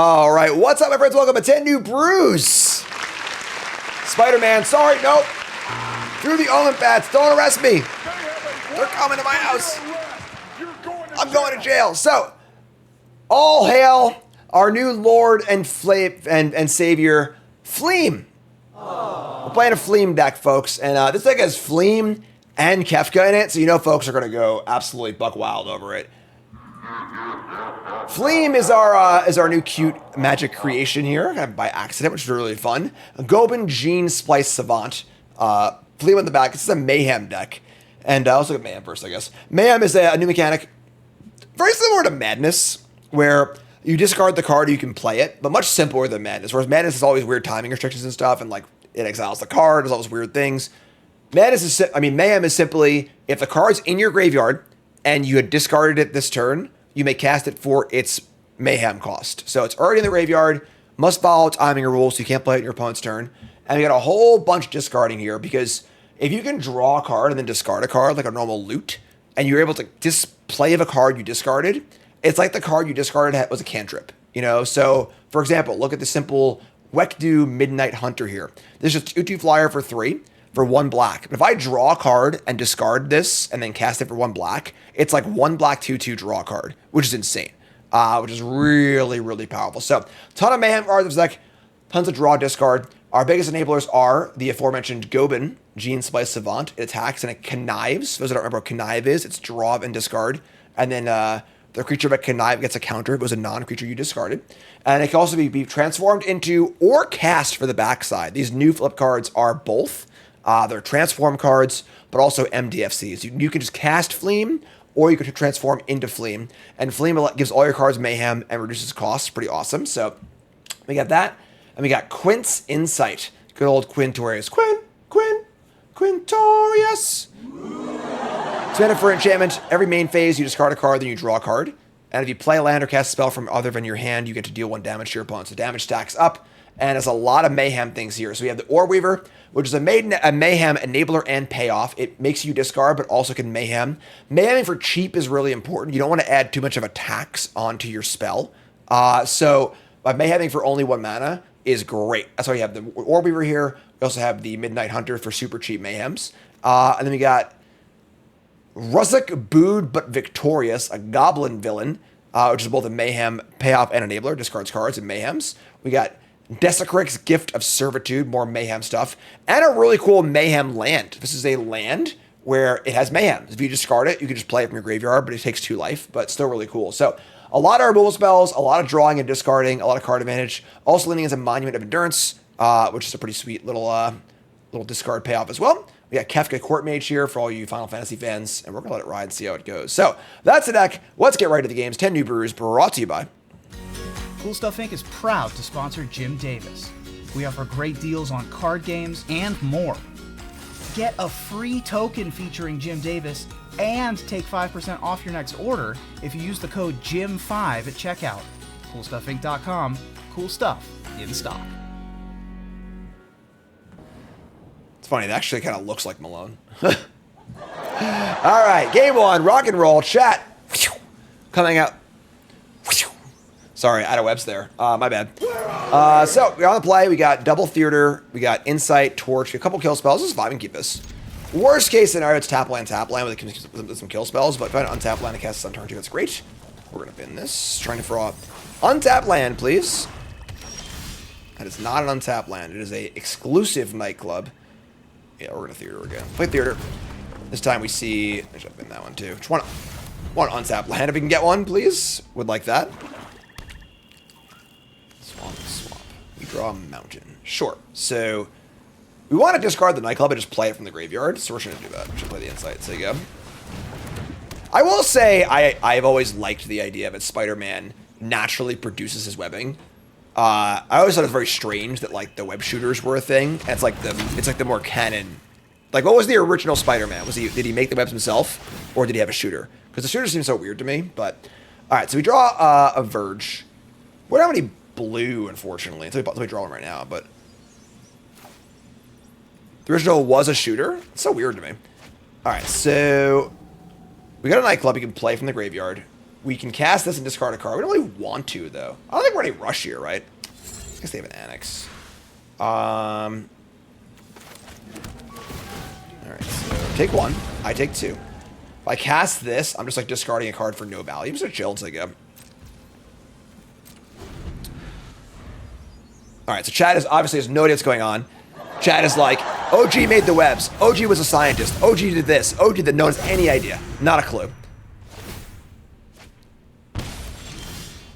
All right, what's up, my friends? Welcome to 10 New Brews. Spiderman, sorry, nope. Through the Omenpaths, don't arrest me. They're coming to my house. I'm going to jail. So, all hail our new Lord and Savior, Fleem. We're playing a Fleem deck, folks, and this deck has Fleem and Kefka in it, so you know folks are going to go absolutely buck wild over it. Fleem is our new cute magic creation here, kind of by accident, which is really fun. Gobin Gene Splice Savant. Fleem on the back. This is a Mayhem deck. And let's look at Mayhem first, I guess. Mayhem is a new mechanic, very similar to Madness, where you discard the card, you can play it, but much simpler than Madness. Whereas Madness has always weird timing restrictions and stuff, and like it exiles the card, there's all those weird things. Mayhem is simply, if the card's in your graveyard and you had discarded it this turn, you may cast it for its Mayhem cost. So it's already in the graveyard, must follow timing rules, so you can't play it in your opponent's turn. And you got a whole bunch of discarding here, because if you can draw a card and then discard a card like a normal loot, and you're able to display of a card you discarded, it's like the card you discarded was a cantrip, you know? So, for example, look at the simple Wekdu Midnight Hunter here. This is a 2/2 flyer for 3 for 1 black. But if I draw a card and discard this and then cast it for 1 black, it's like 1 black 2/2 draw card, which is insane, which is really, really powerful. So, ton of Mayhem cards in this deck, tons of draw, discard. Our biggest enablers are the aforementioned Gobin Gene Splice Savant. It attacks and it connives. For those that don't remember what connive is, it's draw and discard. And then the creature that connive gets a counter. It was a non-creature you discarded. And it can also be transformed into or cast for the backside. These new flip cards are both. They're transform cards, but also MDFCs. You can just cast Fleem, or you can transform into Fleem. And Fleem gives all your cards Mayhem and reduces costs. Pretty awesome. So we got that. And we got Quint's Insight. Good old Quintorius. Quintorius. Spend it for enchantment. Every main phase, you discard a card, then you draw a card. And if you play a land or cast a spell from other than your hand, you get to deal 1 damage to your opponent. So damage stacks up. And there's a lot of Mayhem things here. So we have the Ore Weaver, which is a Mayhem enabler and payoff. It makes you discard, but also can Mayhem. Mayheming for cheap is really important. You don't want to add too much of a tax onto your spell. So by Mayheming for only 1 mana is great. That's why you have the Ore Weaver here. We also have the Midnight Hunter for super cheap Mayhems. And then we got Ruzzik Booed but Victorious, a Goblin villain, which is both a Mayhem payoff and enabler, discards cards and Mayhems. We got Desecrix's Gift of Servitude, more Mayhem stuff, and a really cool Mayhem land. This is a land where it has Mayhem. If you discard it, you can just play it from your graveyard, but it takes 2 life, but still really cool. So a lot of removal spells, a lot of drawing and discarding, a lot of card advantage. Also leaning as a Monument of Endurance, which is a pretty sweet little discard payoff as well. We got Kefka Court Mage here for all you Final Fantasy fans, and we're going to let it ride and see how it goes. So that's the deck. Let's get right to the games. 10 New Brews, brought to you by Cool Stuff Inc. is proud to sponsor Jim Davis. We offer great deals on card games and more. Get a free token featuring Jim Davis and take 5% off your next order if you use the code JIM5 at checkout. CoolStuffInc.com. Cool stuff in stock. It's funny, it actually kind of looks like Malone. All right, game 1, rock and roll, chat. Coming out. Sorry, out of webs there. My bad. So, we're on the play. We got Double Theater. We got Insight, Torch. A couple kill spells. This is 5 and keep this. Worst case scenario, it's tap land with some kill spells. But if I untap land and cast this on turn 2, that's great. We're going to bin this. Trying to throw off. Untap land, please. That is not an untap land. It is a exclusive nightclub. Yeah, we're going to Theater again. Play Theater. This time we see... I should bin that one too. Just want untap land if we can get one, please. Would like that. Swamp. We draw a mountain. Sure. So we want to discard the nightclub and just play it from the graveyard. So we're going to do that. We're going to play the Insight. So you go. I will say I've always liked the idea that Spider-Man naturally produces his webbing. I always thought it was very strange that like the web shooters were a thing. And it's like the more canon. Like what was the original Spider-Man? Did he make the webs himself, or did he have a shooter? Because the shooter seems so weird to me. But all right. So we draw a Verge. We don't have any blue, unfortunately. Until we draw one right now, but the original was a shooter. It's so weird to me. All right, so we got a nightclub you can play from the graveyard. We can cast this and discard a card. We don't really want to, though. I don't think we're in any rush here, right? I guess they have an Annex. Alright, so take 1. I take 2. If I cast this, I'm just like discarding a card for no value. I'm just gonna chill until I go. Alright, so Chad obviously has no idea what's going on. Chad is like, OG made the webs. OG was a scientist. OG did this. OG did no one has any idea. Not a clue.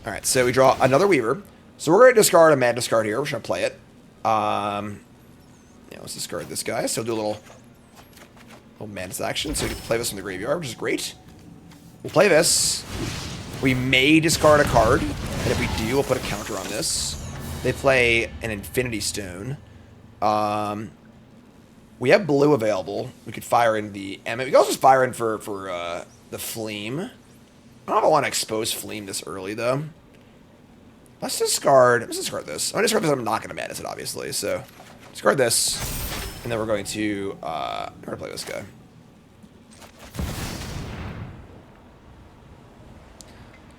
Alright, so we draw another Weaver. So we're going to discard a mana discard here. We're just going to play it. Yeah, let's discard this guy. So we'll do a little madness action. So we get to play this from the graveyard, which is great. We'll play this. We may discard a card. And if we do, we'll put a counter on this. They play an Infinity Stone. We have blue available. We could fire in the Emmet. We can also just fire in for the Fleem. I don't know if I want to expose Fleem this early, though. Let's discard this. I'm going to discard this. I'm not going to madness it, obviously. So, discard this. And then we're going to play this guy.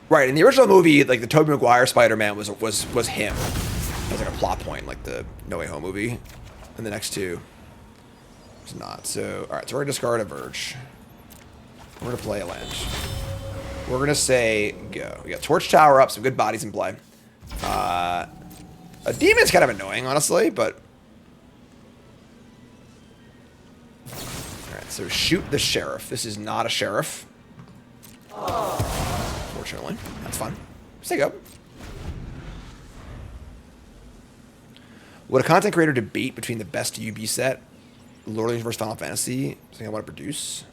Right, in the original movie, like, the Tobey Maguire Spider-Man was him. It was like a plot point, like the No Way Home movie. And the next two, it's not. So, alright, so we're going to discard a Verge. We're going to play a land. We're going to say go. We got Torch Tower up, some good bodies in play. A Demon's kind of annoying, honestly, but... Alright, so shoot the Sheriff. This is not a Sheriff. Fortunately. That's fine. Just take up. Would a content creator debate between the best UB set, Lord of the Rings versus Final Fantasy, something I want to produce?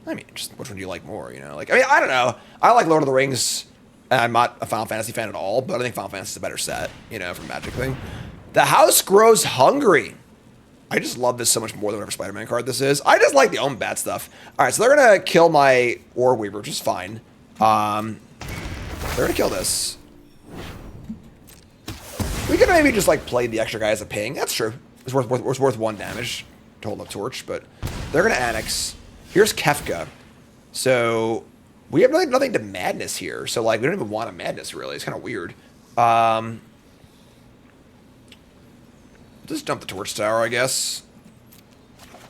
I mean, just which one do you like more, you know? Like, I mean, I don't know. I like Lord of the Rings, and I'm not a Final Fantasy fan at all, but I think Final Fantasy is a better set, you know, from Magic thing. The House Grows Hungry. I just love this so much more than whatever Spider-Man card this is. I just like the Omenpaths stuff. All right, so they're going to kill my Orb Weaver, which is fine. They're going to kill this. We could maybe just, like, play the extra guy as a ping. That's true. It's worth 1 damage to hold up Torch, but they're going to Annex. Here's Kefka. So, we have nothing to madness here. So, like, we don't even want a madness, really. It's kind of weird. Just dump the Torch Tower, I guess.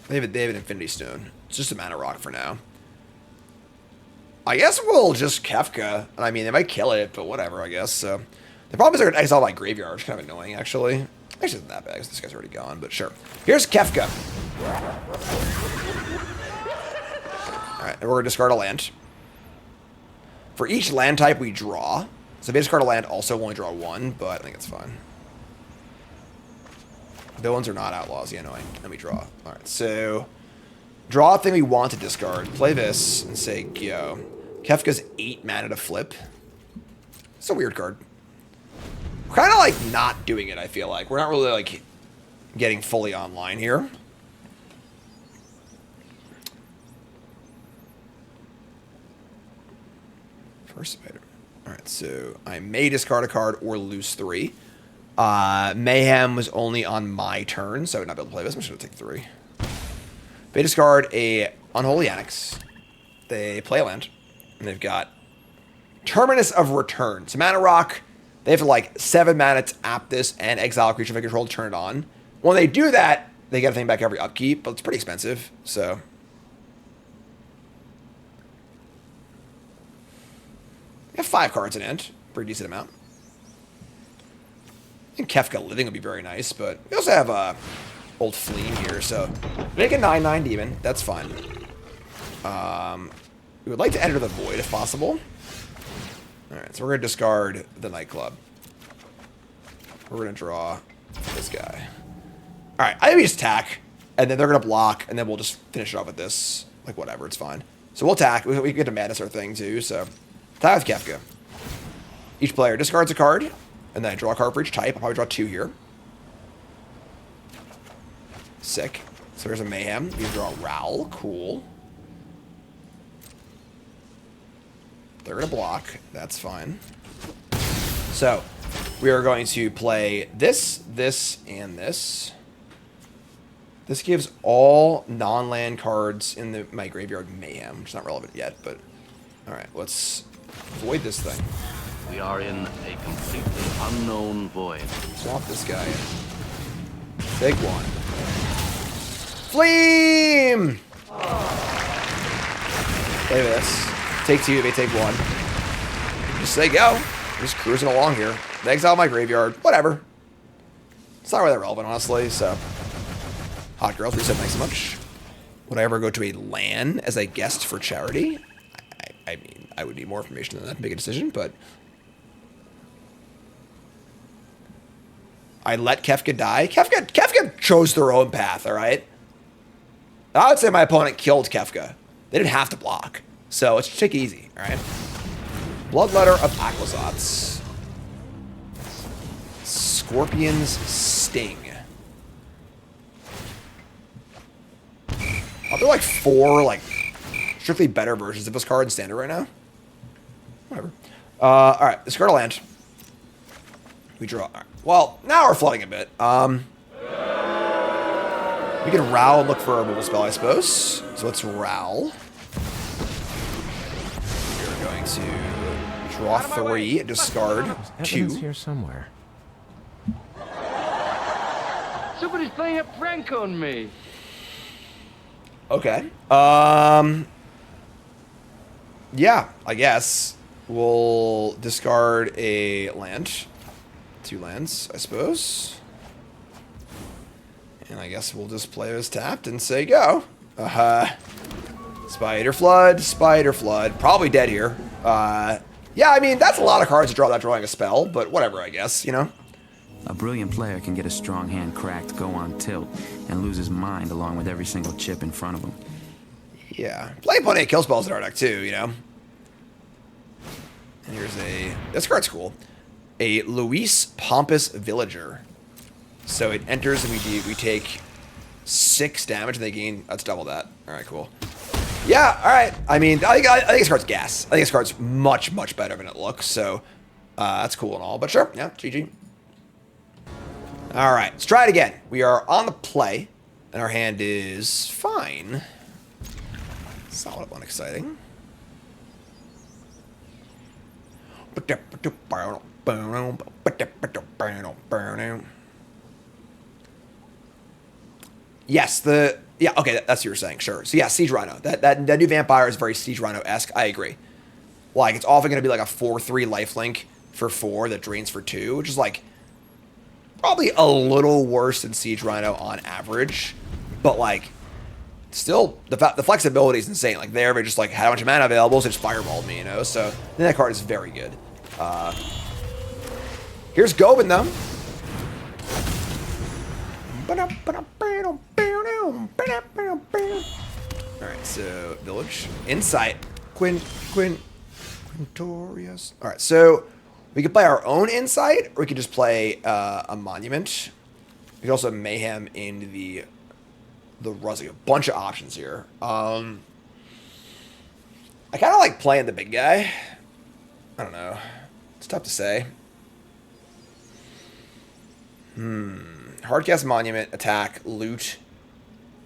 They have an Infinity Stone. It's just a mana rock for now. I guess we'll just Kefka. I mean, they might kill it, but whatever, I guess. So, the problem is they're going to exile my graveyard, which is kind of annoying, actually. Actually, it's not that bad, because this guy's already gone, but sure. Here's Kefka. Alright, and we're going to discard a land. For each land type, we draw. So if you discard a land, also only draw 1, but I think it's fine. Villains are not outlaws, yeah, annoying. Let me draw. Alright, so... Draw a thing we want to discard. Play this and say, go. Kefka's 8 mana to flip. It's a weird card. We're kind of, like, not doing it, I feel like. We're not really, like, getting fully online here. First Spider. Alright, so I may discard a card or lose 3. Mayhem was only on my turn, so I would not be able to play this. I'm just going to take 3. They discard a Unholy Annex. They play a land. And they've got Terminus of Return. So mana rock. They have to, like, 7 mana to tap this and exile a creature they control to turn it on. When they do that, they get a thing back every upkeep, but it's pretty expensive, so... We have 5 cards in hand. Pretty decent amount. I think Kefka Living would be very nice, but we also have old Fleem here, so make a 9/9 demon. That's fine. We would like to enter the void if possible. Alright, so we're going to discard the nightclub. We're going to draw this guy. Alright, I think we just attack, and then they're going to block, and then we'll just finish it off with this. Like, whatever, it's fine. So we'll attack. We get to madness our thing, too, so... Attack with Kefka. Each player discards a card, and then I draw a card for each type. I'll probably draw 2 here. Sick. So there's a Mayhem. You draw a Growl. Cool. They're going to block. That's fine. So, we are going to play this, this, and this. This gives all non-land cards in my graveyard Mayhem, which is not relevant yet, but Alright, let's void this thing. We are in a completely unknown void. Swap this guy. Take one. Fleem! Play this. Take two, they take one. Just say go. Just cruising along here. They exile my graveyard. Whatever. It's not really that relevant, honestly, so. Hot Girls reset, thanks so much. Would I ever go to a LAN as a guest for charity? I mean, I would need more information than that to make a decision, but... I let Kefka die? Kefka chose their own path, alright? I would say my opponent killed Kefka. They didn't have to block. So let's take it easy, alright? Bloodletter of Aquazots. Scorpion's Sting. Are there like 4 like strictly better versions of this card in standard right now? Whatever. Alright, discard a land. We draw. Right. Well, now we're flooding a bit. We can Rowl and look for a removal spell, I suppose. So let's Rowl. We're going to draw 3, discard 2. Here somewhere. Somebody's playing a prank on me. Okay. Yeah, I guess. We'll discard a land. 2 lands, I suppose. And I guess we'll just play as tapped and say go. Spider Flood. Probably dead here. Yeah, I mean, that's a lot of cards to draw without drawing a spell, but whatever, I guess, you know? A brilliant player can get a strong hand cracked, go on tilt, and lose his mind along with every single chip in front of him. Yeah. Playing plenty of kill spells in our deck, too, you know? And here's a... This card's cool. A Luis Pompous Villager. So it enters and we take 6 damage and they gain... That's double that. Alright, cool. Yeah, alright. I mean, I think this card's gas. I think this card's much, much better than it looks. So, that's cool and all. But sure, yeah, GG. Alright, let's try it again. We are on the play. And our hand is fine. Solid, unexciting. Yes, yeah, okay, that's what you were saying, sure. So yeah, Siege Rhino. That new vampire is very Siege Rhino-esque. I agree. Like, it's often going to be like a 4/3 lifelink for 4 that drains for 2, which is like probably a little worse than Siege Rhino on average, but like still the flexibility is insane. Like there, they just like had a bunch of mana available, so just fireballed me, you know. So I think that card is very good. Here's Gobin though. Alright, so Village. Insight. Quintorius. Alright, so we could play our own Insight, or we could just play a Monument. We could also have Mayhem in the Ruzzy. A bunch of options here. I kind of like playing the big guy. I don't know. It's tough to say. Hardcast Monument, attack, loot,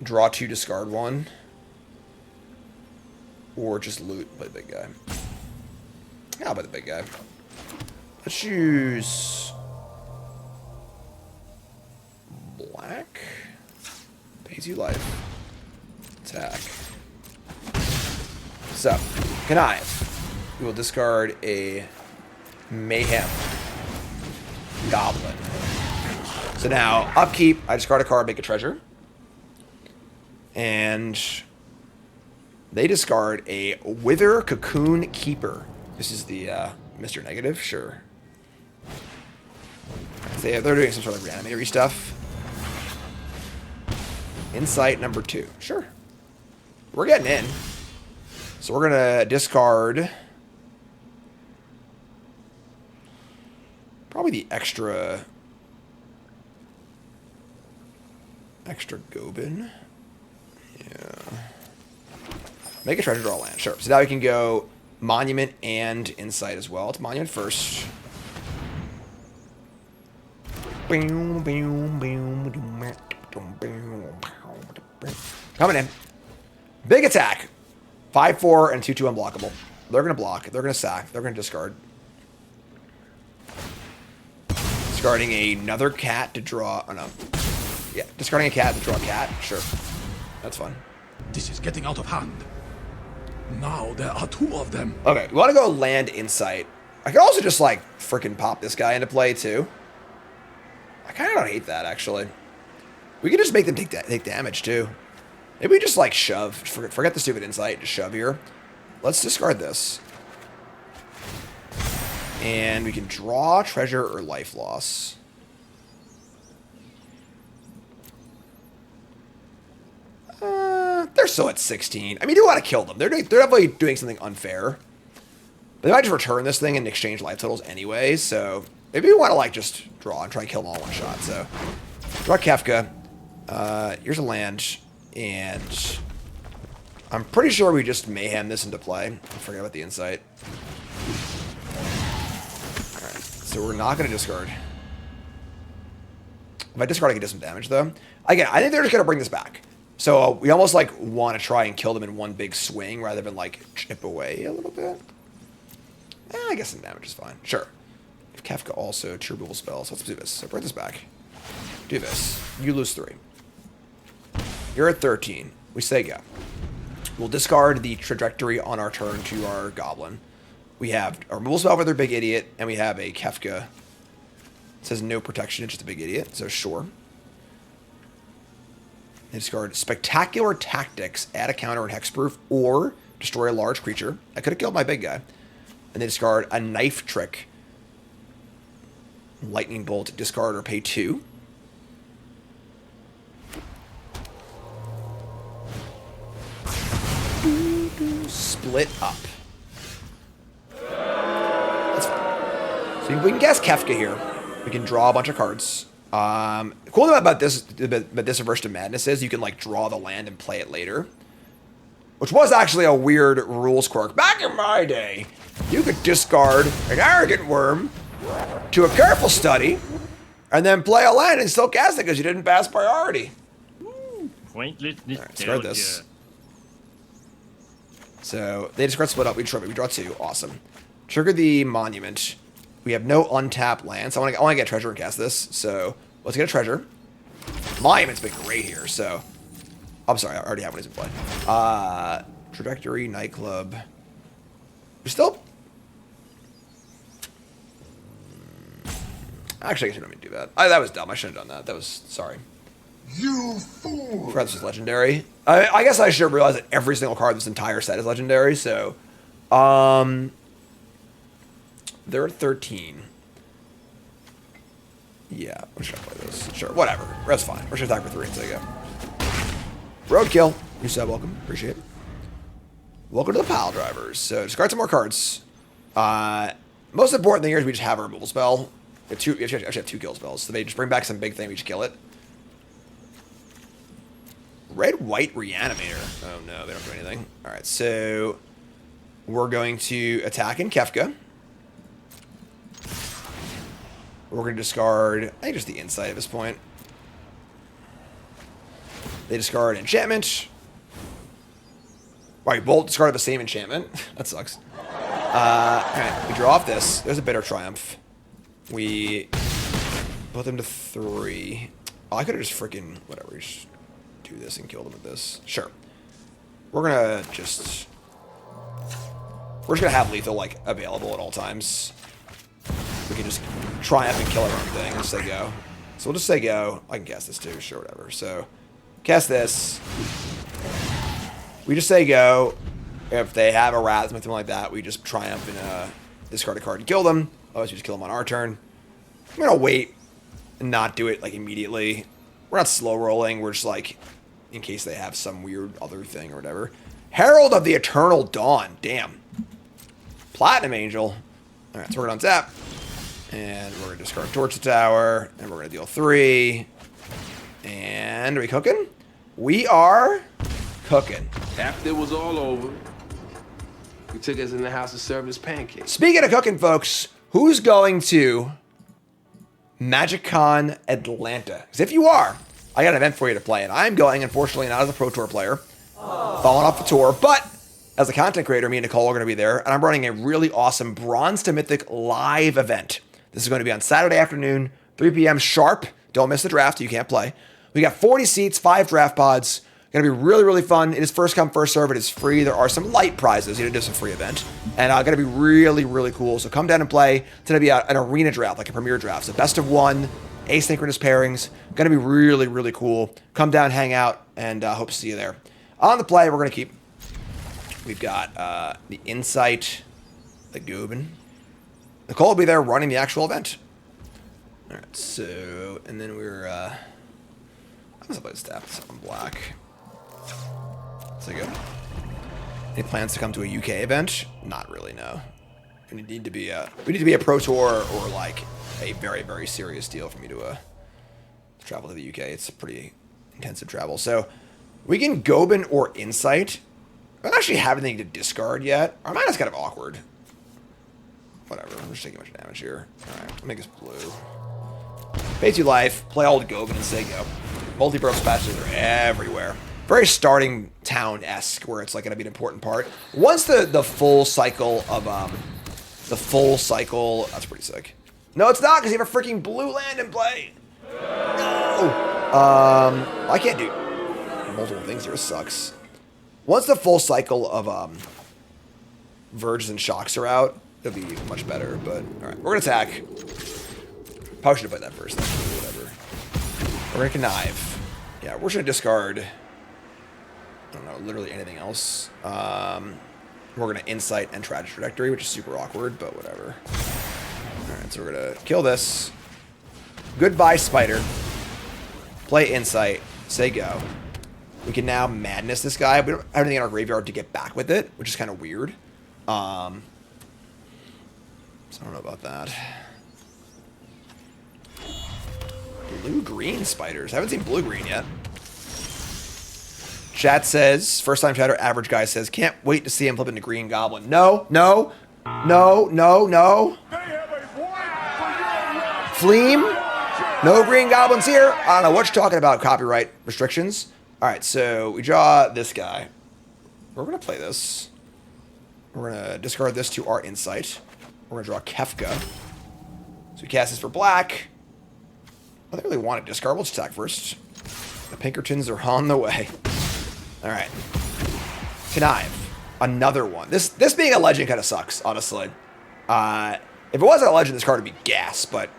draw 2, discard 1. Or just loot, play the big guy. Yeah, I'll play the big guy. Let's use black. Pays you life. Attack. So, connive. We will discard a Mayhem Goblin. So now, upkeep, I discard a card, make a treasure. And they discard a Wither Cocoon Keeper. This is the Mr. Negative, sure. They're doing some sort of reanimatory stuff. Insight number 2. Sure. We're getting in. So we're going to discard probably the extra Gobin. Yeah. Make a treasure, draw a land. Sure. So now we can go Monument and Insight as well. It's Monument first. Coming in. Big attack. 5/4 and 2/2 unblockable. They're going to block. They're going to sack. They're going to discard. Discarding another cat to draw... Oh, no. Yeah, discarding a cat to draw a cat. Sure. That's fun. This is getting out of hand. Now there are 2 of them. Okay, we want to go land Insight. I could also just, like, freaking pop this guy into play, too. I kind of don't hate that, actually. We can just make them take damage, too. Maybe we just, like, shove. Forget the stupid Insight. Just shove here. Let's discard this. And we can draw treasure or life loss. They're still at 16. I mean, you do want to kill them. They're definitely doing something unfair. But they might just return this thing and exchange life totals anyway, so maybe we want to, like, just draw and try and kill them all in one shot. So, draw Kefka. Here's a land, and I'm pretty sure we just Mayhem this into play. I forget about the Insight. Alright, so we're not going to discard. If I discard, I can do some damage, though. Again, I think they're just going to bring this back. So we almost, like, want to try and kill them in one big swing rather than, like, chip away a little bit. I guess some damage is fine. Sure. If Kefka also true removal spells, let's do this. So bring this back. Do this. You lose 3. You're at 13. We say go. We'll discard the trajectory on our turn to our goblin. We have a removal spell for their big idiot, and we have a Kefka. It says no protection, it's just a big idiot, so sure. They discard Spectacular Tactics, add a counter in Hexproof, or destroy a large creature. I could have killed my big guy. And they discard a Knife Trick. Lightning Bolt, discard or pay 2. Split up. That's fine. So we can guess Kefka here. We can draw a bunch of cards. The cool thing about this Averse to Madness is you can, like, draw the land and play it later. Which was actually a weird rules quirk. Back in my day, you could discard an Arrogant Worm to a Careful Study, and then play a land and still cast it because you didn't pass priority. Pointless Alright, discard this. So, they discard Split Up, we draw 2, awesome. Trigger the Monument. We have no untapped lands, so I want to get treasure and cast this, so let's get a treasure. Monument's been great here, so... I'm sorry, I already have one in play. Trajectory, Nightclub. We're still... Actually, I guess we don't need to do that. That was dumb, I shouldn't have done that. That was... Sorry. You fool! I forgot this was legendary. I guess I should have realized that every single card in this entire set is legendary, so... They're at 13. Yeah, we should play this. Sure, whatever. That's fine. We're just attack for 3 and say go. Roadkill. You said welcome. Appreciate it. Welcome to the Pile Drivers. So, discard some more cards. Most important thing here is we just have a removal spell. We actually have 2 kill spells. So they just bring back some big thing, we just kill it. Red-White Reanimator. Oh no, they don't do anything. Alright, so we're going to attack in Kefka. We're going to discard, I think, just the Insight at this point. They discard enchantment. Right, both discarded the same enchantment. That sucks. Alright, we draw off this. There's a Bitter Triumph. We put them to 3. Oh, I could have just freaking, whatever, just do this and kill them with this. Sure. We're just gonna have lethal, like, available at all times. We can just triumph and kill our own thing and just say go. So we'll just say go. I can cast this too, sure, whatever. So, cast this. We just say go. If they have a Wrath, something like that, we just triumph and discard a card and kill them. Otherwise, we just kill them on our turn. I'm gonna wait and not do it, like, immediately. We're not slow rolling. We're just, like, in case they have some weird other thing or whatever. Herald of the Eternal Dawn. Damn. Platinum Angel. Alright, so we're gonna untap. And we're gonna discard Torch the Tower. And we're gonna deal 3. And are we cooking? We are cooking. After it was all over, he took us in the house to serve us pancakes. Speaking of cooking, folks, who's going to MagicCon Atlanta? Because if you are, I got an event for you to play in. I'm going, unfortunately, not as a Pro Tour player. Falling off the tour, but as a content creator, me and Nicole are going to be there, and I'm running a really awesome Bronze to Mythic live event. This is going to be on Saturday afternoon, 3 p.m. sharp. Don't miss the draft. You can't play. We got 40 seats, 5 draft pods. Going to be really, really fun. It is first come, first serve. It is free. There are some light prizes. It is a free event. And going to be really, really cool. So come down and play. It's going to be an arena draft, like a premier draft. So best of 1, asynchronous pairings. Going to be really, really cool. Come down, hang out, and hope to see you there. On the play, we're going to keep... We've got the Insight, the Gobin. Nicole will be there running the actual event. All right, so... And then we're... I'm going to stab this on black. So good. Any plans to come to a UK event? Not really, no. We need to be a pro tour or like a very, very serious deal for me to travel to the UK. It's a pretty intensive travel. So we can Gobin or Insight. I don't actually have anything to discard yet. Our mana is kind of awkward. Whatever. We're just taking much damage here. All right, I'll make this blue. Pay 2 life. Play all the Gobin and say go. Multi-burrow splashes are everywhere. Very starting town-esque, where it's like going to be an important part. Once the full cycle of that's pretty sick. No, it's not, because you have a freaking blue land in play. No. I can't do multiple things here. It sucks. Once the full cycle of Verges and Shocks are out, it'll be much better. But all right, we're gonna attack. Probably should have played that first. Whatever. We're gonna connive. Yeah, we're just gonna discard. I don't know, literally anything else. We're going to Insight and Tragic Trajectory, which is super awkward, but whatever. Alright, so we're going to kill this. Goodbye, Spider. Play Insight. Say go. We can now Madness this guy. We don't have anything in our graveyard to get back with it, which is kind of weird. So I don't know about that. Blue-green spiders. I haven't seen blue-green yet. Chat says, first time chatter, average guy says, can't wait to see him flip into Green Goblin. No, no, no, no, no. Fleem? No Green Goblins here. I don't know what you're talking about, copyright restrictions. All right, so we draw this guy. We're going to play this. We're going to discard this to our Insight. We're going to draw Kefka. So we cast this for black. I don't really want to discard. We'll just attack first. The Pinkertons are on the way. All right. Connive. Another one. This being a legend kind of sucks, honestly. If it wasn't a legend, this card would be gas, but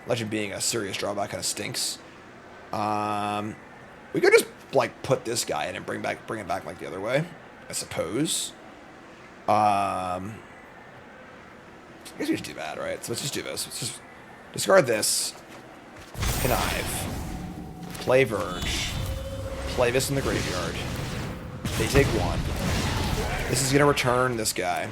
legend being a serious drawback kind of stinks. We could just like put this guy in and bring it back like the other way, I suppose. I guess we should do that, right? So let's just do this. Let's just discard this. Connive. Play Verge. Play this in the graveyard. They take 1. This is going to return this guy.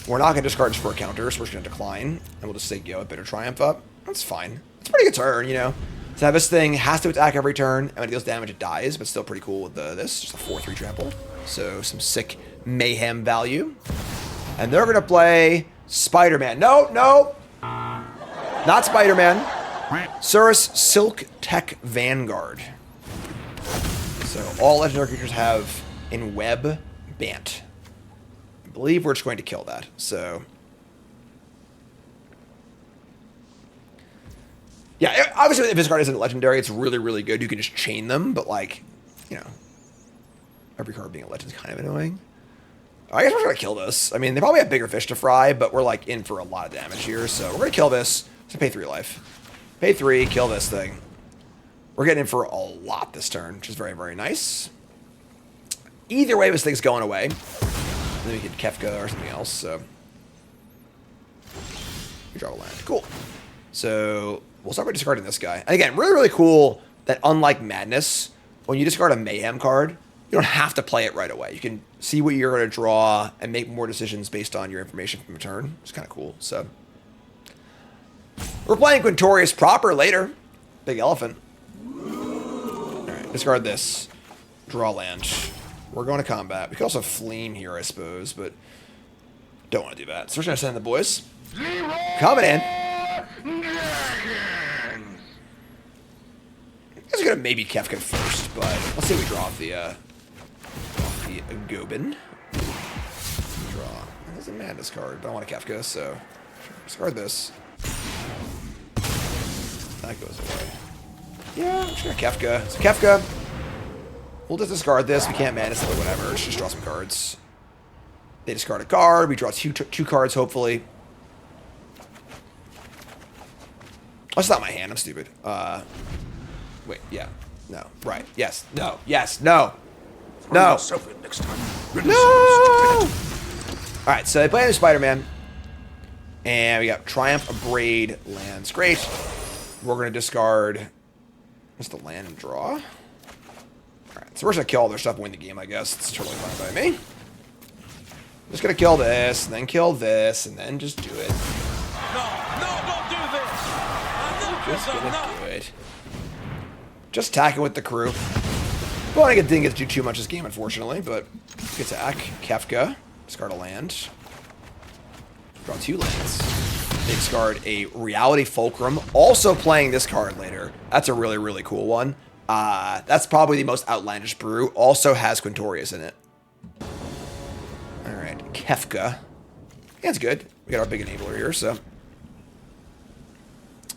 We're not going to discard just for a counter, so we're just going to decline. And we'll just say go with Bitter Triumph up. That's fine. It's a pretty good turn, you know. So this thing has to attack every turn, and when it deals damage, it dies, but still pretty cool with this. Just a 4/3 trample. So some sick Mayhem value. And they're going to play Spiderman. No, no. Not Spiderman. Surus Silk Tech Vanguard. So all legendary creatures have in web Bant. I believe we're just going to kill that. So yeah, obviously if this card isn't legendary, it's really, really good. You can just chain them, but like, you know, every card being a legend is kind of annoying. I guess we're gonna kill this. I mean, they probably have bigger fish to fry, but we're like in for a lot of damage here. So we're gonna kill this. So pay 3 life. Pay 3, kill this thing. We're getting in for a lot this turn, which is very, very nice. Either way, this thing's going away. And then we can Kefka or something else, so. We draw a land. Cool. So we'll start by discarding this guy. And again, really, really cool that unlike Madness, when you discard a Mayhem card, you don't have to play it right away. You can see what you're going to draw and make more decisions based on your information from the turn. It's kind of cool, so. We're playing Quintorius proper later. Big Elephant. Alright, discard this. Draw land. We're going to combat. We could also Fleem here, I suppose, but don't want to do that. So we're going to send the boys. Coming in. I was going to maybe Kefka first, but let's see if we draw off the a Gobin. Draw. That's a Madness card, but I want a Kefka, so discard this. That goes away. Yeah, I'm just gonna Kefka. So Kefka, we'll just discard this. We can't Madness it or whatever. Let's just draw some cards. They discard a card. We draw two cards, hopefully. Oh, it's not my hand. I'm stupid. Wait, yeah. No. Right. Yes. No. Yes. No. No. Next time. No! Alright, so they play the Spider-Man. And we got Triumph, Abrade, lands. Great. We're going to discard... What's the land and draw? Alright, so we're just going to kill all their stuff and win the game, I guess. It's totally fine by me. Just going to kill this, and then kill this, and then just do it. No, don't do this. Just gonna do it. Just attacking with the crew. Well, I didn't get to do too much this game, unfortunately, but good attack. Kefka. Discard a land. Draw 2 lands. They discard a Reality Fulcrum. Also playing this card later. That's a really, really cool one. That's probably the most outlandish brew. Also has Quintorius in it. Alright, Kefka. Yeah, it's good. We got our big enabler here, so.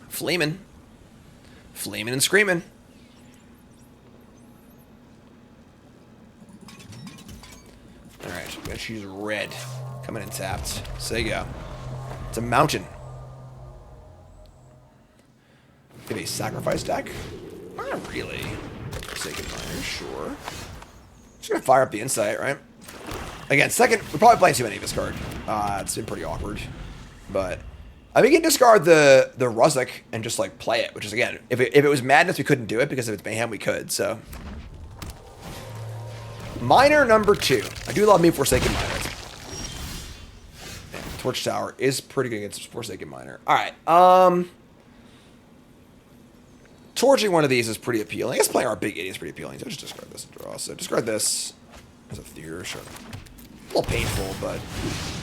Fleeman. Fleeman and screaming. Alright, I'm gonna choose red. Coming in tapped. So there you go. It's a mountain. Give a sacrifice deck? Not really. Forsaken Miner, sure. Just gonna fire up the insight, right? Again, second, we're probably playing too many of this card. It's been pretty awkward. But I mean, we can discard the Ruzzik and just like play it, which is again, if it was Madness, we couldn't do it, because if it's Mayhem, we could, so. Miner number 2. I do love me Forsaken Miner. Man, Torch Tower is pretty good against Forsaken Miner. Alright, torching one of these is pretty appealing. I guess playing our big idiot is pretty appealing, so just discard this and draw. So discard this as a theater, sure. A little painful, but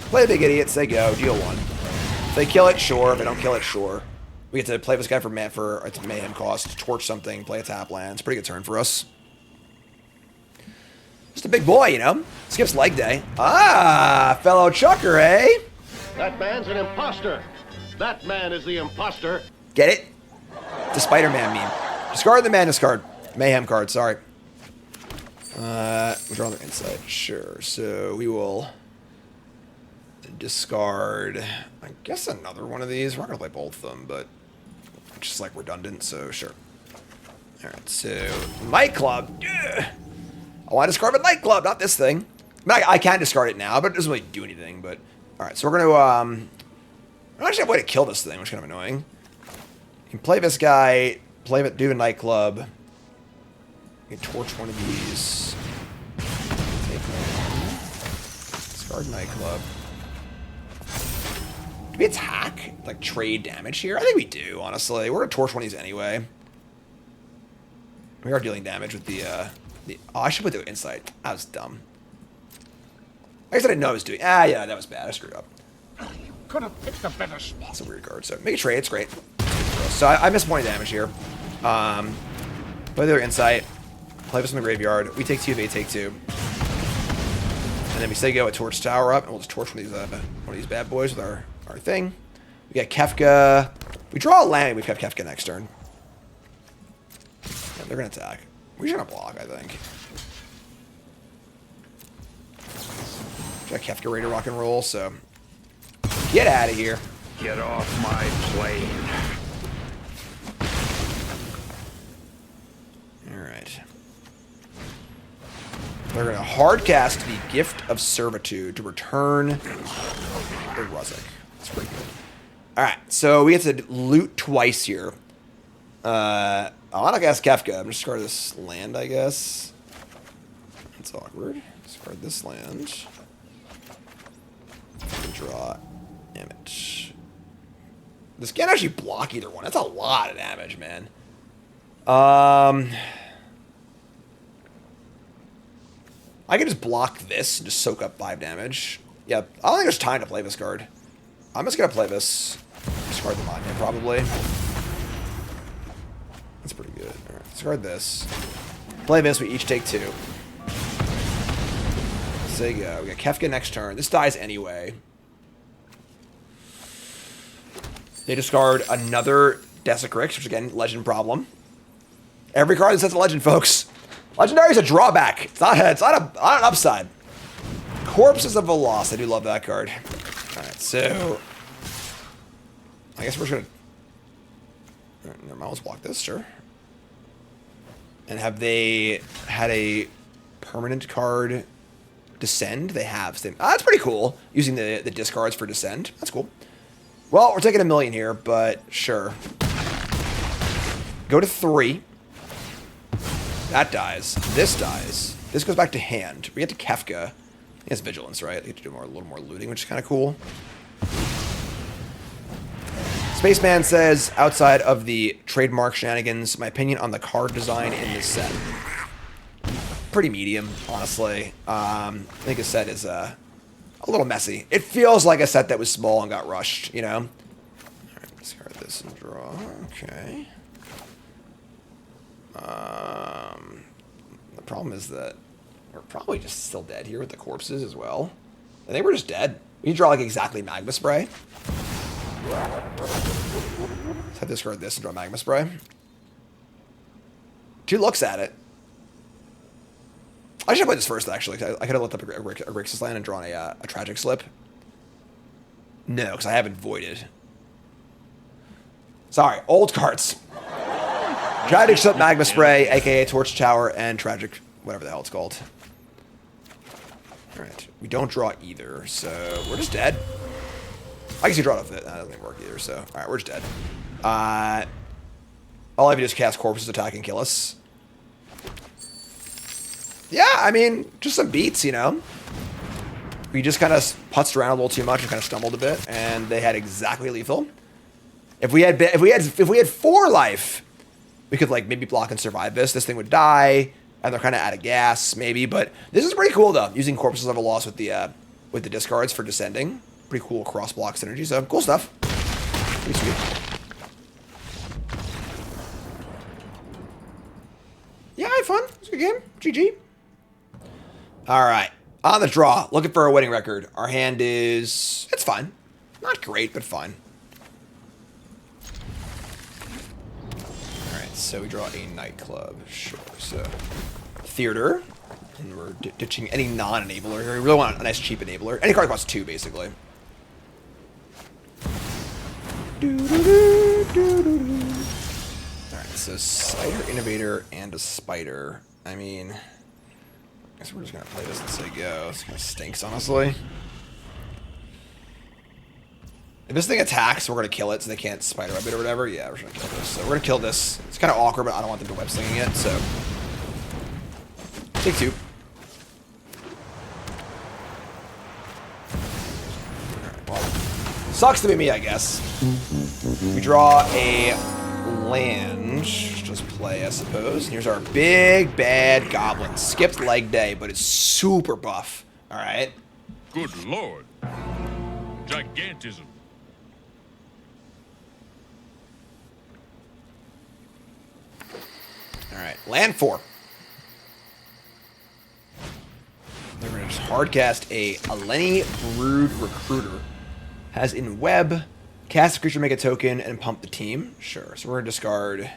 play the big idiot, say go, deal 1. If they kill it, sure. If they don't kill it, sure. We get to play this guy for its Mayhem cost, torch something, play a tap land. It's a pretty good turn for us. Just a big boy, you know? Skips leg day. Ah, fellow chucker, eh? That man's an imposter. That man is the imposter. Get it? It's a Spider-Man meme. Discard the Madness card. Mayhem card, sorry. We draw their insight. Sure. So we will discard, I guess, another one of these. We're not going to play both of them, but it's just like redundant, so sure. Alright, so Nightclub. Yeah. I want to discard a Nightclub, not this thing. I mean, I can discard it now, but it doesn't really do anything. But alright, so we're going to, I don't actually have a way to kill this thing, which is kind of annoying. You can play this guy, play it, do a Nightclub. You can torch one of these. Take one. Discard Nightclub. Do we attack? Like, trade damage here? I think we do, honestly. We're going to torch one of these anyway. We are dealing damage with the oh, I should put the insight. That was dumb. I guess I didn't know I was doing... yeah, that was bad. I screwed up. You could have picked a better spot. That's a weird card. So, make a trade. It's great. So, I missed point of damage here. Play their insight. Play this in the graveyard. We take 2, they take 2. And then we say go a Torch Tower up, and we'll just torch one of these bad boys with our thing. We got Kefka. We draw a land, we've got Kefka next turn. Yeah, they're going to attack. We're just going to block, I think. Got Kefka ready to rock and roll, so... Get out of here. Get off my plane. Alright. They're going to hardcast the Gift of Servitude to return the Ruzzik. That's pretty good. Alright, so we get to loot twice here. I want to cast Kefka. I'm just discard this land, I guess. That's awkward. Discard this land. Draw damage. This can't actually block either one. That's a lot of damage, man. I can just block this and just soak up 5 damage. Yeah, I don't think there's time to play this card. I'm just going to play this. Discard the monument, probably. That's pretty good. Alright, discard this. Play this, we each take 2. So there you go. We got Kefka next turn. This dies anyway. They discard another Grixis, which again, legend problem. Every card that sets a legend, folks. Legendary is a drawback. It's not an upside. Corpses of Veloz. I do love that card. Alright, so I guess we're just gonna. Never mind, let's block this, sure. And have they had a permanent card descend? They have. That's pretty cool. Using the discards for descend. That's cool. Well, we're taking $1 million here, but sure. Go to 3. That dies. This dies. This goes back to hand. We get to Kefka. He has vigilance, right? They get to do a little more looting, which is kind of cool. Spaceman says, outside of the trademark shenanigans, my opinion on the card design in this set. Pretty medium, honestly. I think this set is a little messy. It feels like a set that was small and got rushed, you know? Alright, discard this and draw. Okay. The problem is that we're probably just still dead here with the corpses as well. I think we're just dead. We draw like exactly Magma Spray. Let's have to discard this and draw Magma Spray. 2 looks at it. I should have played this first, actually. I could have looked up a Grixis land and drawn a Tragic Slip. No, because I haven't voided. Sorry, old cards. Tragic Slip, Magma Spray, a.k.a. Torch Tower, and Tragic, whatever the hell it's called. Alright, we don't draw either, so we're just dead. I guess you draw it off it. That doesn't work either, so... Alright, we're just dead. All I have to do is cast Corpses, attack, and kill us. Yeah, I mean, just some beats, you know? We just kind of putzed around a little too much and kind of stumbled a bit, and they had exactly lethal. If we had 4 life, we could like maybe block and survive this. This thing would die, and they're kind of out of gas, maybe. But this is pretty cool though, using Corpses of a Loss with the discards for descending. Pretty cool cross block synergy. So cool stuff. Pretty sweet. Yeah, I had fun. It was a good game. GG. All right, on the draw, looking for a winning record. Our hand is, it's fine. Not great, but fine. All right, so we draw a nightclub. Sure, so theater. And we're ditching any non-enabler here. We really want a nice cheap enabler. Any card costs 2, basically. Alright, so Spider, Innovator, and a Spider. I mean, I guess we're just gonna play this and say go. This kind of stinks, honestly. If this thing attacks, we're gonna kill it so they can't Spider Web it or whatever. Yeah, we're just gonna kill this. So we're gonna kill this. It's kind of awkward, but I don't want them to web slinging it, so. Take 2. Well, sucks to be me, I guess. We draw a land. Just play, I suppose. And here's our big bad goblin. Skipped leg day, but it's super buff. All right. Good lord. Gigantism. All right. Land 4. They're going to just hardcast a Aleni Brood Recruiter. Has in web, cast a creature, make a token, and pump the team. Sure. So we're going to discard,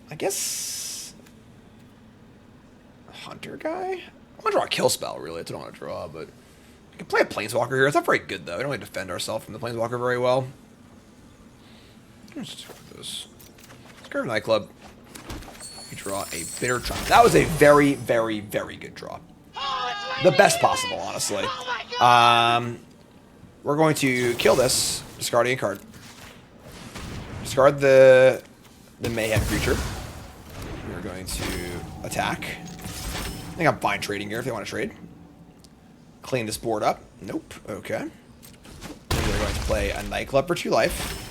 I guess, Hunter guy? I want to draw a kill spell, really. That's what I want to draw, but I can play a Planeswalker here. It's not very good, though. We don't really defend ourselves from the Planeswalker very well. Let's just do this. Discard Nightclub. We draw a Bitter Triumph. That was a very, very, very good draw. The best possible, honestly. We're going to kill this, discarding a card. Discard the Mayhem creature. We're going to attack. I think I'm fine trading here if they want to trade. Clean this board up. Nope. Okay. We're going to play a Nightclub for 2 life.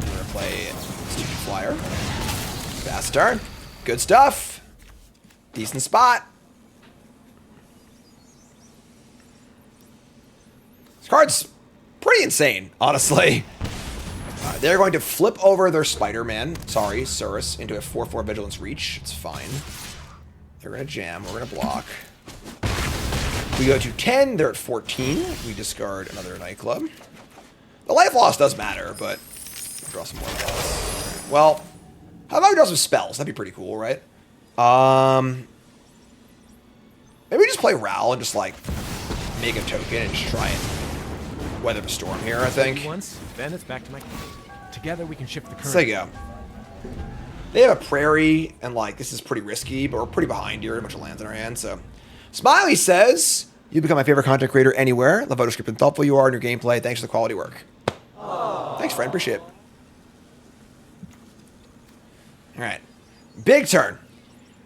We're going to play Stupid Flyer. Fast turn. Good stuff. Decent spot. This card's pretty insane, honestly. They're going to flip over their Spiderman, sorry, Surus, into a 4/4 Vigilance Reach. It's fine. They're going to jam. We're going to block. We go to 10. They're at 14. We discard another Nightclub. The life loss does matter, but draw some more spells. Well, how about we draw some spells? That'd be pretty cool, right? Maybe we just play Ral and just, like, make a token and just try and weather the storm here, I think. Once, then it's back to my... Together we can shift the current. So there you go. They have a Prairie, and, like, this is pretty risky, but we're pretty behind here. A bunch of lands in our hand, so... Smiley says, you become my favorite content creator anywhere. Love how descriptive and thoughtful you are in your gameplay. Thanks for the quality work. Aww. Thanks, friend. Appreciate it. All right. Big turn.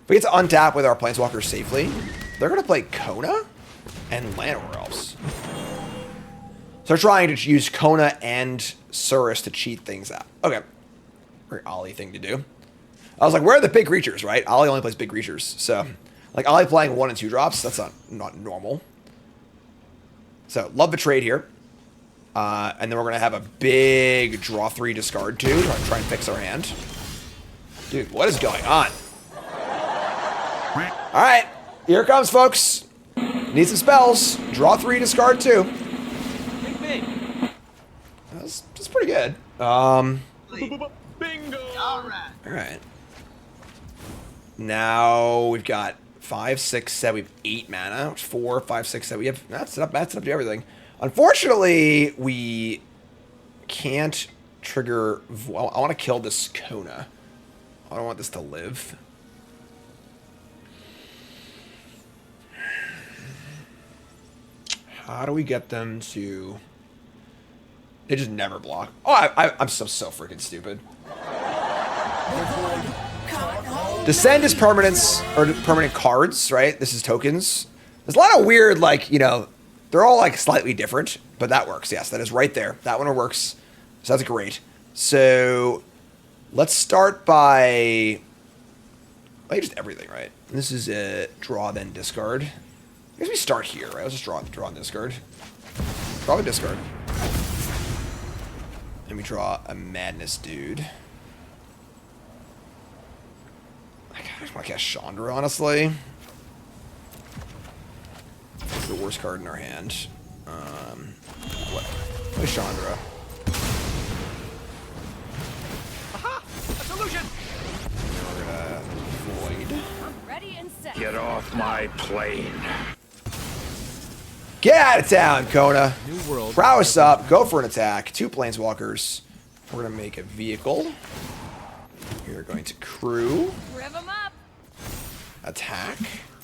If we get to untap with our Planeswalkers safely, they're going to play Kona and Llanowar Elves. So they're trying to use Kona and Surus to cheat things out. Okay. Very Ollie thing to do. I was like, where are the big creatures, right? Ollie only plays big creatures, so... Like, Ollie playing 1 and 2 drops, that's not normal. So, love the trade here. And then we're going to have a big draw 3, discard 2 to try and fix our hand. Dude, what is going on? Alright, here it comes, folks. Need some spells. Draw 3, discard 2. That's pretty good. Bingo! Alright. Now we've got 5, 6, 7. We have 8 mana. 4, 5, 6, 7. We have that's up to everything. Unfortunately, we can't trigger. I want to kill this Kona. I don't want this to live. How do we get them to? They just never block. Oh, I'm so freaking stupid. Descend is permanents, or permanent cards, right? This is tokens. There's a lot of weird, like, you know, they're all, like, slightly different, but that works. Yes, that is right there. That one works. So that's great. So let's start by, like, just everything, right? This is a draw, then discard. I guess we start here, right? Let's just draw and discard. Draw and discard. And we draw a Madness Dude. I just want to cast Chandra, honestly. It's the worst card in our hand. What? Play Chandra. Aha! A solution! We're gonna Void. I'm ready and set. Get off my plane. Get out of town, Kona. New world. Prowess up. Go for an attack. 2 Planeswalkers. We're gonna make a vehicle. We're going to crew. Rev 'em up. Attack.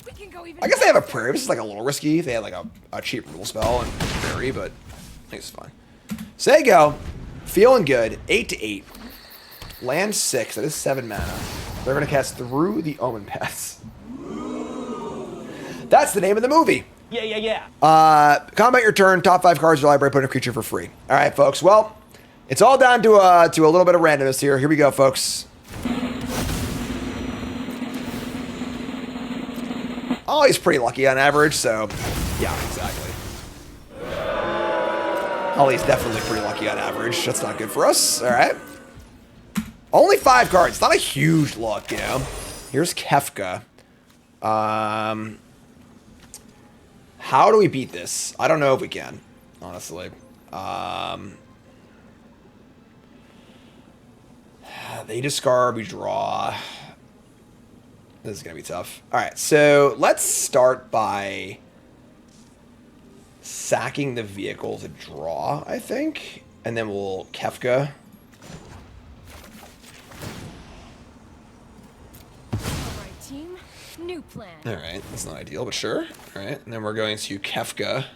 We can go even I guess they have a Prairie. This is like a little risky. They had like a cheap rule spell and Prairie, but I think it's fine. So there you go. Feeling good. 8 to 8. Land 6. That is 7 mana. They're going to cast through the Omenpaths. That's the name of the movie. Yeah. Combat your turn. Top 5 cards of your library. Put in a creature for free. All right, folks. Well, it's all down to a little bit of randomness here. Here we go, folks. Oh, he's pretty lucky on average, so yeah, exactly. Ollie's definitely pretty lucky on average. That's not good for us. All right. Only 5 cards. Not a huge luck, you know. Here's Kefka. How do we beat this? I don't know if we can, honestly. They discard, we draw. This is going to be tough. All right, so let's start by sacking the vehicle to draw, I think. And then we'll Kefka. All right, team. New plan. All right, that's not ideal, but sure. All right, and then we're going to Kefka.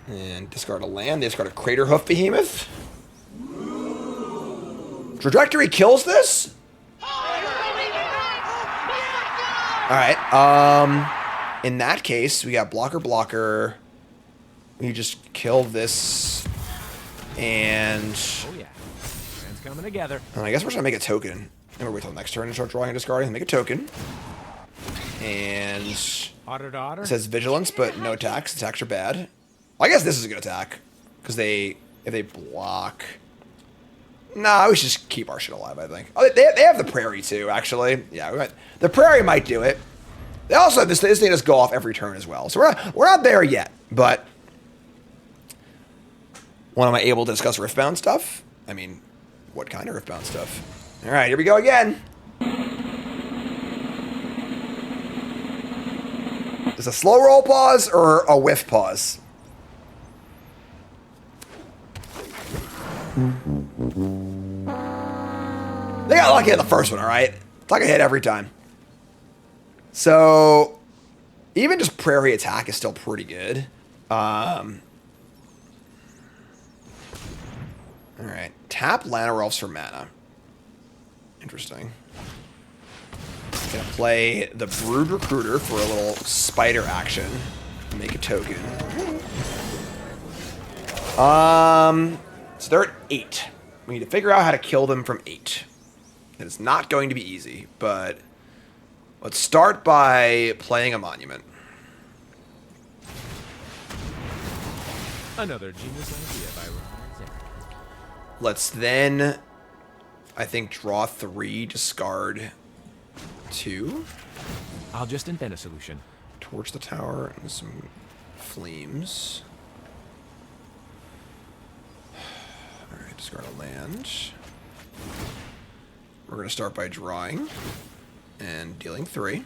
And discard a land. They discard a Crater Hoof Behemoth. Trajectory kills this? Alright, in that case, we got blocker. We just kill this. And Oh yeah. Friends coming together. I guess we're just gonna make a token. And we'll wait till next turn and start drawing and discarding. Make a token. And Otter to otter. it says vigilance, but no attacks. Attacks are bad. I guess this is a good attack. Because if they block... Nah, we should just keep our shit alive, I think. Oh, they have the Prairie, too, actually. Yeah, the Prairie might do it. They also have this thing does go off every turn as well. So we're not there yet, but... When am I able to discuss Riftbound stuff? I mean, what kind of Riftbound stuff? All right, here we go again. Is a slow roll pause or a whiff pause? They got lucky at the first one, all right? It's like a hit every time. So, even just Prairie attack is still pretty good. All right. Tap Llanowar Elves for mana. Interesting. Gonna play the Brood Recruiter for a little spider action. Make a token. So they're at 8. We need to figure out how to kill them from 8. And it's not going to be easy, but let's start by playing a Monument. Another genius idea by Ron. Let's then, I think, draw 3, discard 2. I'll just invent a solution. Torch the tower and some flames. Alright, discard a land. We're going to start by drawing and dealing 3.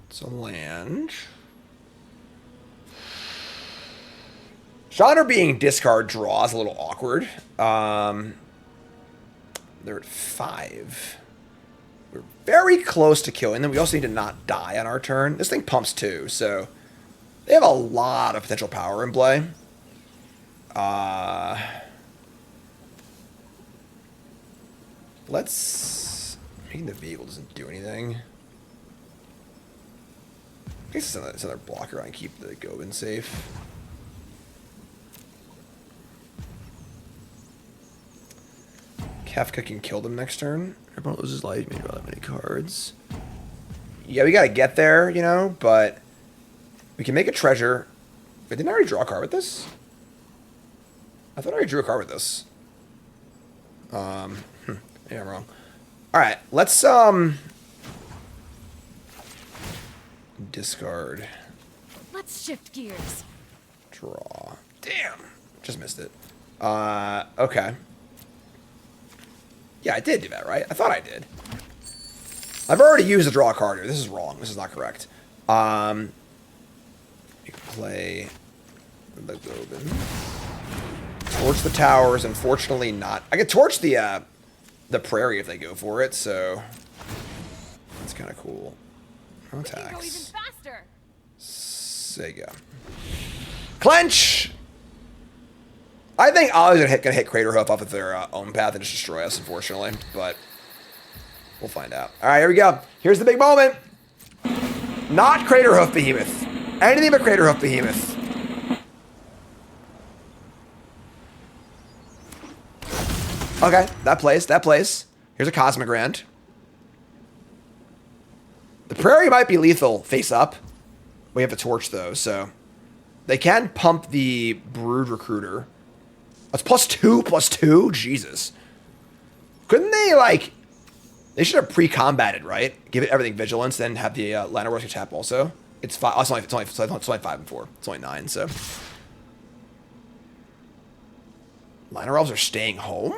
It's a land. Chandra being discard draw is a little awkward. They're at 5. We're very close to killing them. We also need to not die on our turn. This thing pumps too, so they have a lot of potential power in play. Let's... Making the vehicle doesn't do anything. I guess it's another blocker and keep the Gobin safe. Kefka can kill them next turn. Everyone loses life, maybe not that many cards. Yeah, we gotta get there, you know, but we can make a treasure. Wait, didn't I already draw a card with this? I thought I already drew a card with this. Yeah, I'm wrong. Alright, let's discard. Let's shift gears. Draw. Damn. Just missed it. Okay. Yeah, I did do that, right? I thought I did. I've already used a draw card here. This is wrong. This is not correct. You can play the Gobin. Torch the towers. Unfortunately not. I could torch the Prairie if they go for it, so that's kind of cool. No We can go even attacks. faster. Sega. Clench! I think I was gonna hit Craterhoof off of their Omenpath and just destroy us, unfortunately, but we'll find out. All right, here we go. Here's the big moment. Not Craterhoof Behemoth. Anything but Craterhoof Behemoth. Okay, that plays. That plays. Here's a Cosmogrand. The Prairie might be lethal face up. We have to torch though, so they can pump the Brood Recruiter. That's +2/+2? Jesus. Couldn't they, like... They should have pre-combated, right? Give it everything vigilance, then have the Llanowar tap also. It's 5. Oh, it's only 5 and 4. It's only 9, so... Llanowar Elves are staying home?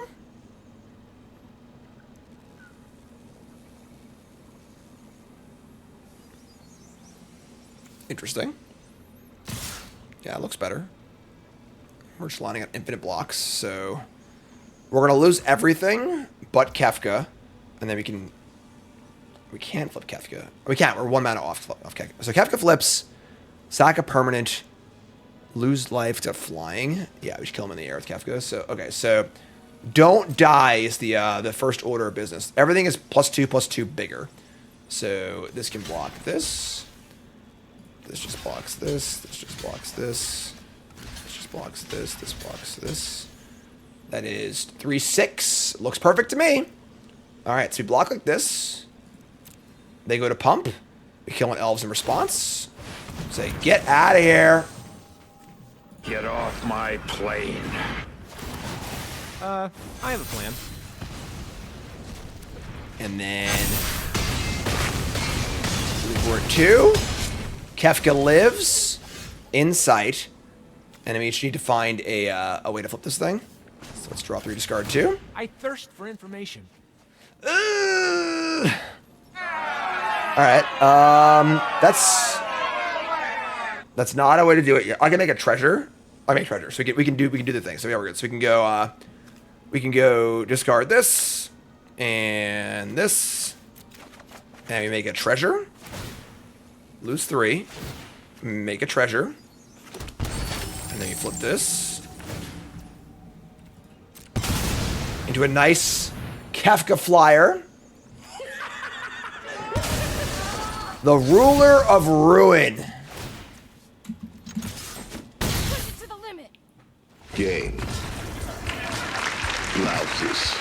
Interesting. Yeah, it looks better. We're just lining up infinite blocks, so we're gonna lose everything but Kefka, and then we can't flip Kefka. We can't. We're 1 mana off Kefka. So Kefka flips, sack a permanent, lose life to flying. Yeah, we should kill him in the air with Kefka. So okay, so don't die is the first order of business. Everything is +2/+2 bigger. So this can block this. This just blocks this. This just blocks this. Blocks this, this blocks this. That is 3/6. Looks perfect to me. Alright, so we block like this. They go to pump. We kill an elves in response. Say, get out of here. Get off my plane. I have a plan. And then board 2. Kefka lives in sight. And we each need to find a way to flip this thing. So let's draw 3, discard 2. I thirst for information. All right. That's not a way to do it yet. I can make a treasure. I make treasure, so we can do the thing. So yeah, we're good. So we can go discard this and this, and we make a treasure. Lose 3. Make a treasure, and then you flip this into a nice Kefka flyer. The ruler of ruin. Push it to the limit. Game. Louses.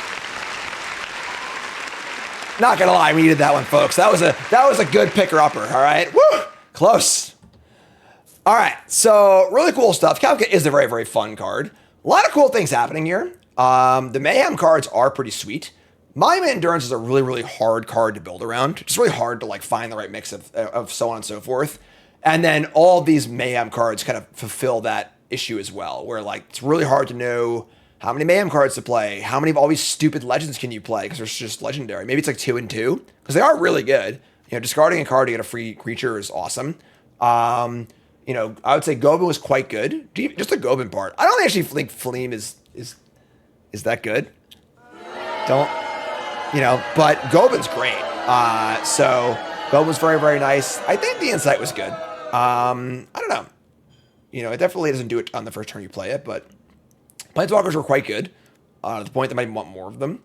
Not gonna lie, we needed that one, folks. That was a good picker-upper. All right, woo, close. All right, so really cool stuff. Kefka is a very, very fun card. A lot of cool things happening here. The Mayhem cards are pretty sweet. Mayhem Endurance is a really, really hard card to build around. It's really hard to like find the right mix of so on and so forth. And then all these Mayhem cards kind of fulfill that issue as well, where like it's really hard to know how many Mayhem cards to play, how many of all these stupid legends can you play because they're just legendary. Maybe it's like 2 and 2 because they are really good. You know, discarding a card to get a free creature is awesome. You know, I would say Gobin was quite good. Just the Gobin part. I don't actually think Fleem is that good. Don't. You know, but Gobin's great. So Gobin's very, very nice. I think the insight was good. I don't know. You know, it definitely doesn't do it on the first turn you play it, but Planeswalkers were quite good. To the point that I might want more of them.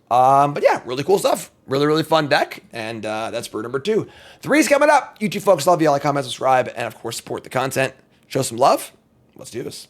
But yeah, really cool stuff. Really, really fun deck. And that's brew number 2. 3's coming up. You two folks, love you. Like, comment, subscribe, and of course support the content. Show some love. Let's do this.